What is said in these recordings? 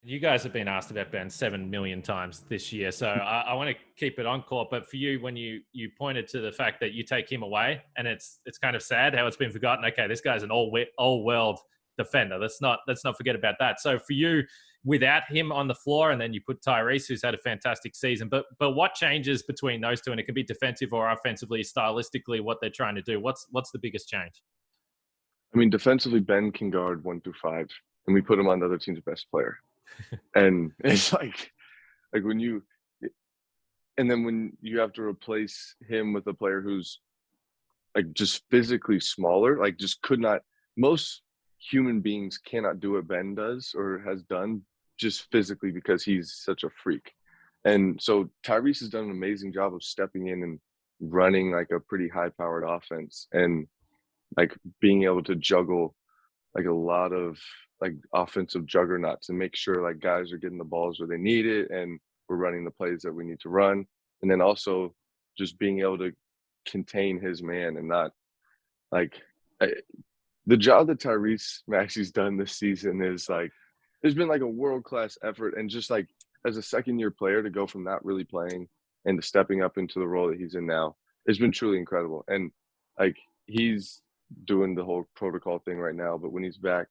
You guys have been asked about Ben 7 million times this year, so I want to keep it on court. But for you, when you pointed to the fact that you take him away, and it's kind of sad how it's been forgotten. Okay, this guy's an all world defender. Let's not forget about that. So for you, without him on the floor, and then you put Tyrese, who's had a fantastic season. But what changes between those two? And it can be defensive or offensively, stylistically, what they're trying to do. What's the biggest change? I mean, defensively, Ben can guard 1 through 5, and we put him on the other team's best player. And it's like when you, and then when you have to replace him with a player who's like just physically smaller, like just could not, most human beings cannot do what Ben does or has done just physically because he's such a freak. And so Tyrese has done an amazing job of stepping in and running like a pretty high powered offense and like being able to juggle like a lot of like offensive juggernauts and make sure like guys are getting the balls where they need it and we're running the plays that we need to run. And then also just being able to contain his man and not like I, the job that Tyrese Maxey's done this season is like there's been like a world class effort and just like as a second year player to go from not really playing and to stepping up into the role that he's in now, it's been truly incredible. And like he's doing the whole protocol thing right now, but when he's back,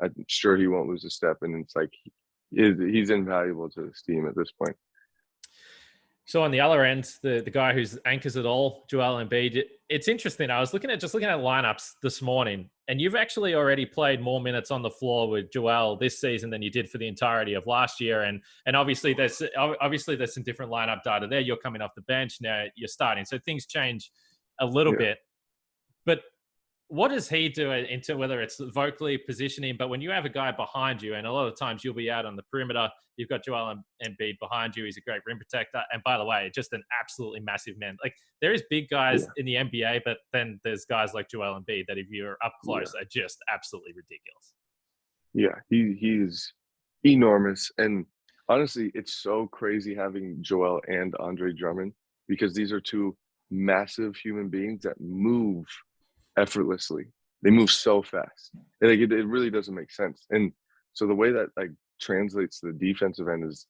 I'm sure he won't lose a step. And it's like he's invaluable to this team at this point. So on the other end, the guy who's anchors it all, Joel Embiid. It's interesting. I was looking at lineups this morning, and you've actually already played more minutes on the floor with Joel this season than you did for the entirety of last year. And obviously there's some different lineup data there. You're coming off the bench now. You're starting, so things change a little Yeah. bit. But what does he do into whether it's vocally positioning? But when you have a guy behind you, and a lot of times you'll be out on the perimeter, you've got Joel Embiid behind you. He's a great rim protector, and by the way, just an absolutely massive man. Like there is big guys Yeah. in the NBA, but then there's guys like Joel Embiid that if you're up Yeah. close are just absolutely ridiculous. Yeah. He's enormous. And honestly, it's so crazy having Joel and Andre Drummond because these are two massive human beings that move effortlessly. They move so fast. And, like it really doesn't make sense. And so the way that like translates to the defensive end is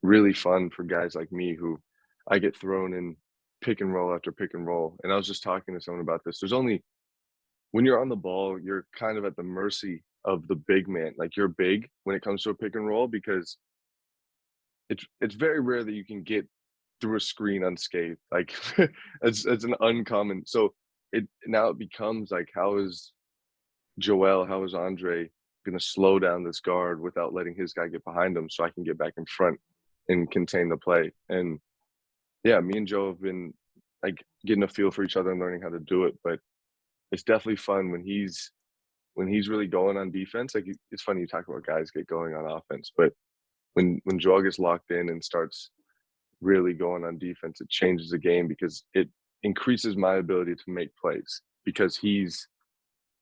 really fun for guys like me who I get thrown in pick and roll after pick and roll. And I was just talking to someone about this. There's only when you're on the ball, you're kind of at the mercy of the big man. Like you're big when it comes to a pick and roll because it's very rare that you can get through a screen unscathed. Like it's an uncommon. So it becomes like how is Andre gonna slow down this guard without letting his guy get behind him so I can get back in front and contain the play. And yeah, me and Joe have been like getting a feel for each other and learning how to do it. But it's definitely fun when he's really going on defense. Like it's funny you talk about guys get going on offense, but when Joel gets locked in and starts really going on defense, it changes the game because it increases my ability to make plays because he's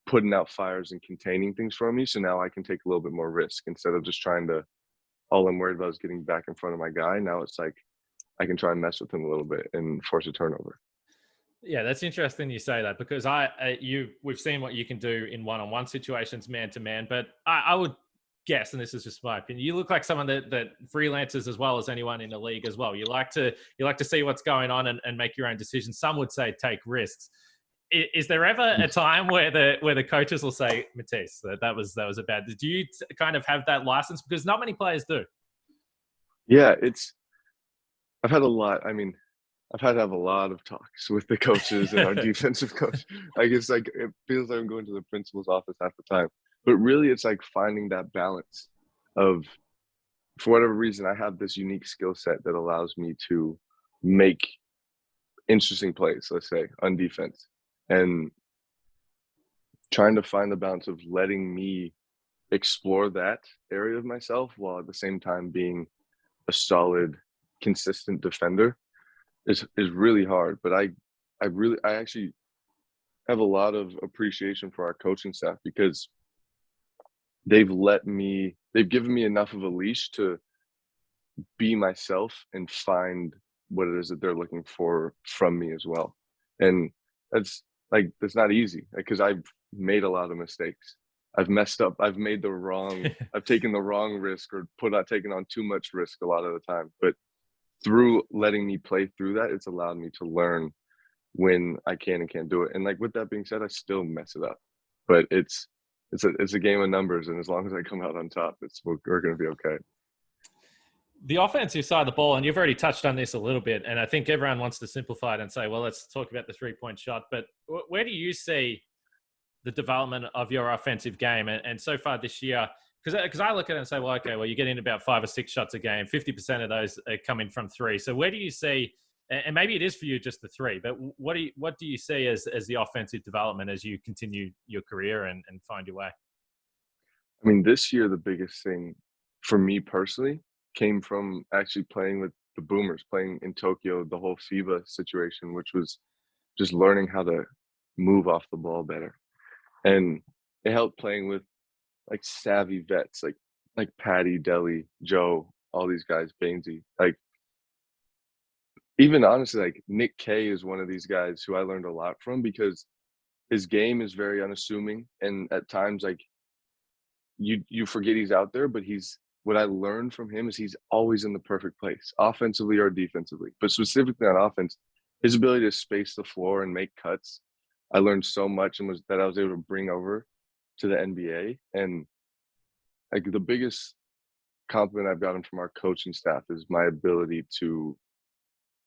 putting out fires and containing things for me. So now I can take a little bit more risk instead of just trying to all I'm worried about is getting back in front of my guy. Now it's like I can try and mess with him a little bit and force a turnover. Yeah, that's interesting you say that because we've seen what you can do in one-on-one situations, man to man. But I would guess, and this is just my opinion, you look like someone that freelances as well as anyone in the league as well. You like to see what's going on and make your own decisions. Some would say take risks. Is there ever a time where the coaches will say, Matisse, that was a bad? Do you kind of have that license because not many players do? Yeah, I've had a lot. I mean, I've had to have a lot of talks with the coaches and our defensive coach. I guess like it feels like I'm going to the principal's office half the time. But really it's like finding that balance of for whatever reason I have this unique skill set that allows me to make interesting plays, let's say, on defense. And trying to find the balance of letting me explore that area of myself while at the same time being a solid, consistent defender is really hard. But I actually have a lot of appreciation for our coaching staff because they've given me enough of a leash to be myself and find what it is that they're looking for from me as well. And that's not easy because I've made a lot of mistakes. I've messed up. I've taken the wrong risk or taken on too much risk a lot of the time. But through letting me play through that, it's allowed me to learn when I can and can't do it. And like with that being said, I still mess it up. But it's a game of numbers, and as long as I come out on top, we're going to be okay. The offensive side of the ball, and you've already touched on this a little bit, and I think everyone wants to simplify it and say, well, let's talk about the three-point shot. But where do you see the development of your offensive game? And so far this year, because I look at it and say, well, okay, well, you're getting about 5 or 6 shots a game. 50% of those are coming from three. So where do you see, and maybe it is for you just the three, but what do you see as the offensive development as you continue your career and find your way? I mean, this year, the biggest thing for me personally came from actually playing with the Boomers, playing in Tokyo, the whole FIBA situation, which was just learning how to move off the ball better. And it helped playing with like savvy vets, like Patty, Deli, Joe, all these guys, Bainesy. Like even honestly, like Nick K is one of these guys who I learned a lot from because his game is very unassuming, and at times like you forget he's out there, but what I learned from him is he's always in the perfect place, offensively or defensively. But specifically on offense, his ability to space the floor and make cuts, I learned so much and I was able to bring over to the NBA. And like the biggest compliment I've gotten from our coaching staff is my ability to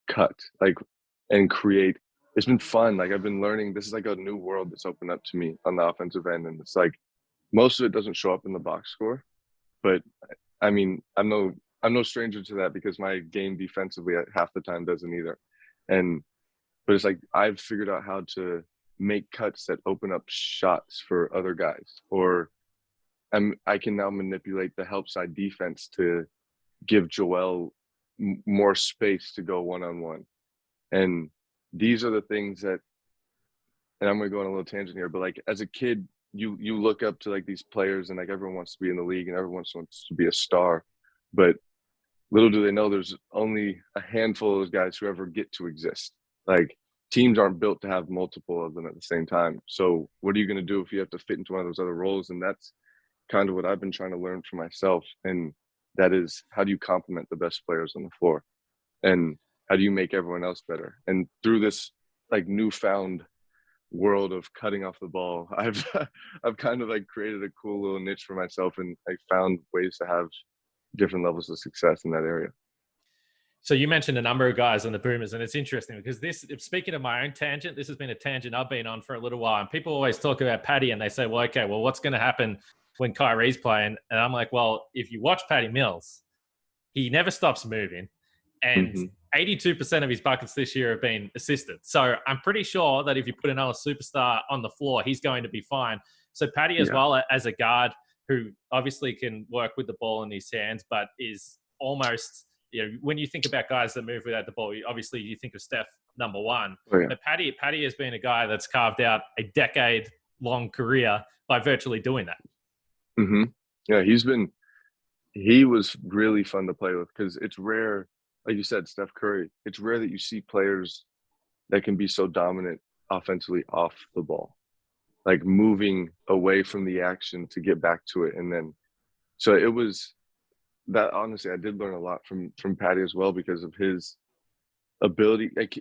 cut, like, and create. It's been fun. Like I've been learning. This is like a new world that's opened up to me on the offensive end, and it's like most of it doesn't show up in the box score, but I mean, I'm no stranger to that because my game defensively at half the time doesn't either. But it's like I've figured out how to make cuts that open up shots for other guys, or I can now manipulate the help side defense to give Joel more space to go one-on-one. And these are the things that, and I'm going to go on a little tangent here, but like as a kid, you look up to like these players and like everyone wants to be in the league and everyone wants to be a star. But little do they know there's only a handful of those guys who ever get to exist. Like teams aren't built to have multiple of them at the same time. So what are you going to do if you have to fit into one of those other roles? And that's kind of what I've been trying to learn for myself. And that is, how do you complement the best players on the floor? And how do you make everyone else better? And through this like newfound world of cutting off the ball, I've kind of like created a cool little niche for myself, and I found ways to have different levels of success in that area. So you mentioned a number of guys on the Boomers, and it's interesting because speaking of my own tangent, this has been a tangent I've been on for a little while, and people always talk about Patty and they say, well, okay, well, what's going to happen when Kyrie's playing? And I'm like, well, if you watch Patty Mills, he never stops moving, and 82% of his buckets this year have been assisted. So I'm pretty sure that if you put another superstar on the floor, he's going to be fine. So Patty as well, as a guard who obviously can work with the ball in his hands, but is almost, when you think about guys that move without the ball, obviously you think of Steph, number one. Oh, yeah. But Patty has been a guy that's carved out a decade-long career by virtually doing that. Mm-hmm. Yeah, he was really fun to play with because it's rare, like you said, Steph Curry, it's rare that you see players that can be so dominant offensively off the ball, like moving away from the action to get back to it. And then, so it was that, honestly, I did learn a lot from Patty as well because of his ability. Like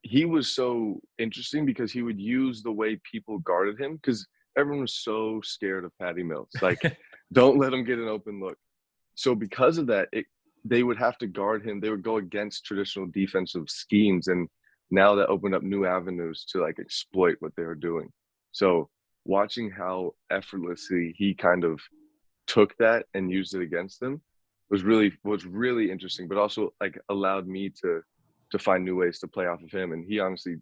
he was so interesting because he would use the way people guarded him, because everyone was so scared of Patty Mills. Like, don't let him get an open look. So because of that, they would have to guard him. They would go against traditional defensive schemes. And now that opened up new avenues to like exploit what they were doing. So watching how effortlessly he kind of took that and used it against them was really interesting, but also like allowed me to find new ways to play off of him. And he honestly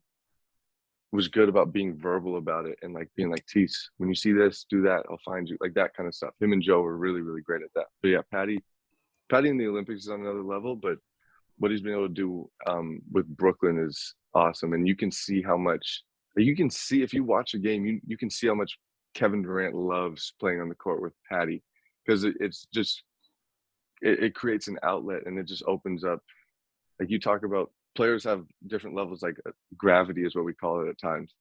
was good about being verbal about it and like being like, Tease, when you see this, do that, I'll find you, like that kind of stuff. Him and Joe were really, really great at that. But yeah, Patty in the Olympics is on another level, but what he's been able to do with Brooklyn is awesome. And you can see how much, if you watch a game, you can see how much Kevin Durant loves playing on the court with Patty, because it's just, it creates an outlet and it just opens up. Like you talk about, players have different levels, like gravity is what we call it at times.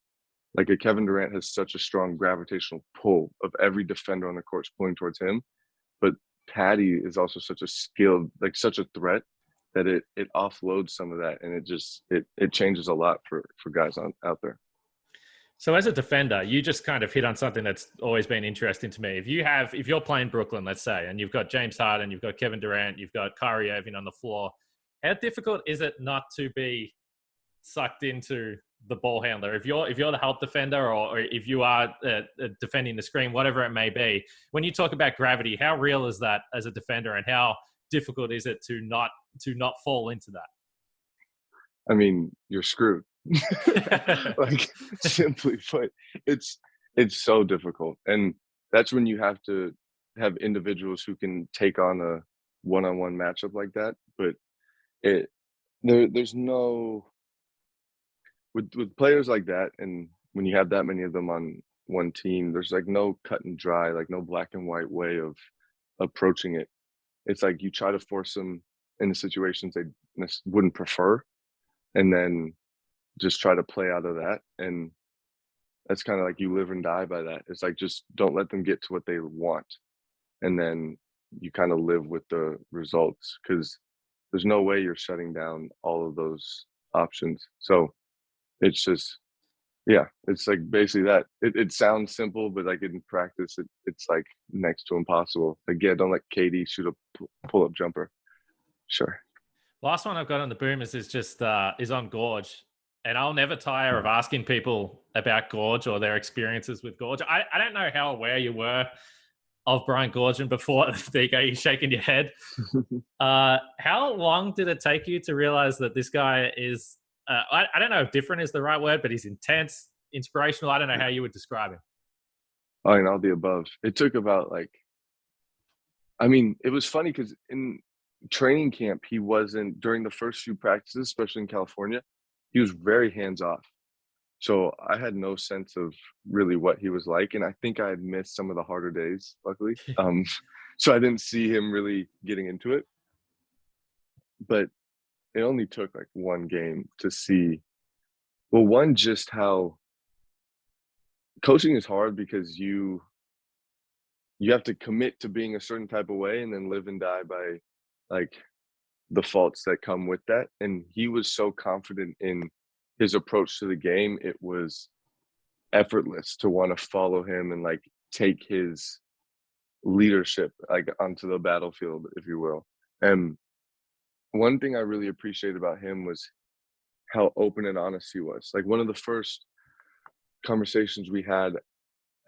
like a Kevin Durant has such a strong gravitational pull of every defender on the court pulling towards him, but Patty is also such a skilled, like such a threat that it offloads some of that, and it changes a lot for guys out there. So as a defender, you just kind of hit on something that's always been interesting to me. If you're playing Brooklyn, let's say, and you've got James Harden, you've got Kevin Durant, you've got Kyrie Irving on the floor, how difficult is it not to be sucked into the ball handler? If you're the help defender, or if you are defending the screen, whatever it may be, when you talk about gravity, how real is that as a defender, and how difficult is it to not fall into that? I mean, you're screwed. Like, simply put, it's so difficult, and that's when you have to have individuals who can take on a one-on-one matchup like that. But there's no, with players like that, and when you have that many of them on one team, there's like no cut and dry, like no black and white way of approaching it. It's like you try to force them into situations they wouldn't prefer, and then just try to play out of that. And that's kind of like you live and die by that. It's like, just don't let them get to what they want, and then you kind of live with the results, because there's no way you're shutting down all of those options. So it's just, yeah, it's like basically that. It sounds simple, but like in practice, it's like next to impossible. Like, yeah, don't let KD shoot a pull-up jumper. Sure. Last one I've got on the Boomers is just is on Gorge, and I'll never tire of asking people about Gorge or their experiences with Gorge. I don't know how aware you were of Brian Goorjian before. There you go, you're shaking your head. How long did it take you to realize that this guy is, I don't know if different is the right word, but he's intense, inspirational? I don't know how you would describe him. I mean, all the above. It took about I mean, it was funny because in training camp, he wasn't, during the first few practices, especially in California, he was very hands off. So I had no sense of really what he was like. And I think I had missed some of the harder days, luckily. So I didn't see him really getting into it. But it only took like one game to see, well, one, just how coaching is hard, because you have to commit to being a certain type of way and then live and die by like the faults that come with that. And he was so confident in his approach to the game, it was effortless to want to follow him and like take his leadership like onto the battlefield, if you will. And one thing I really appreciated about him was how open and honest he was. Like, one of the first conversations we had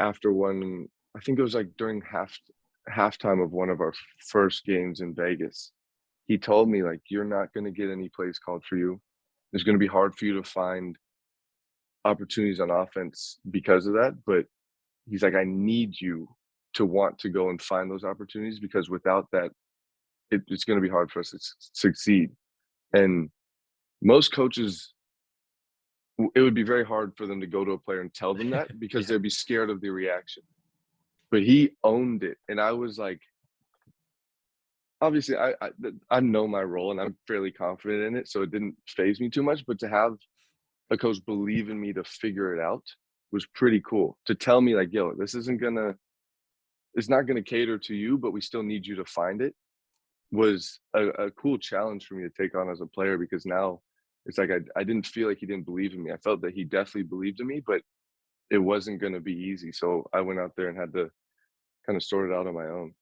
after one, I think it was like during halftime of one of our first games in Vegas, he told me, like, you're not going to get any plays called for you. It's going to be hard for you to find opportunities on offense because of that. But he's like, I need you to want to go and find those opportunities, because without that, it's going to be hard for us to succeed. And most coaches, it would be very hard for them to go to a player and tell them that, because they'd be scared of the reaction. But he owned it. And I was like, obviously I know my role and I'm fairly confident in it, so it didn't faze me too much. But to have a coach believe in me to figure it out was pretty cool. To tell me like, yo, it's not gonna cater to you, but we still need you to find it, was a cool challenge for me to take on as a player, because now it's like I didn't feel like he didn't believe in me. I felt that he definitely believed in me, but it wasn't gonna be easy. So I went out there and had to kind of sort it out on my own.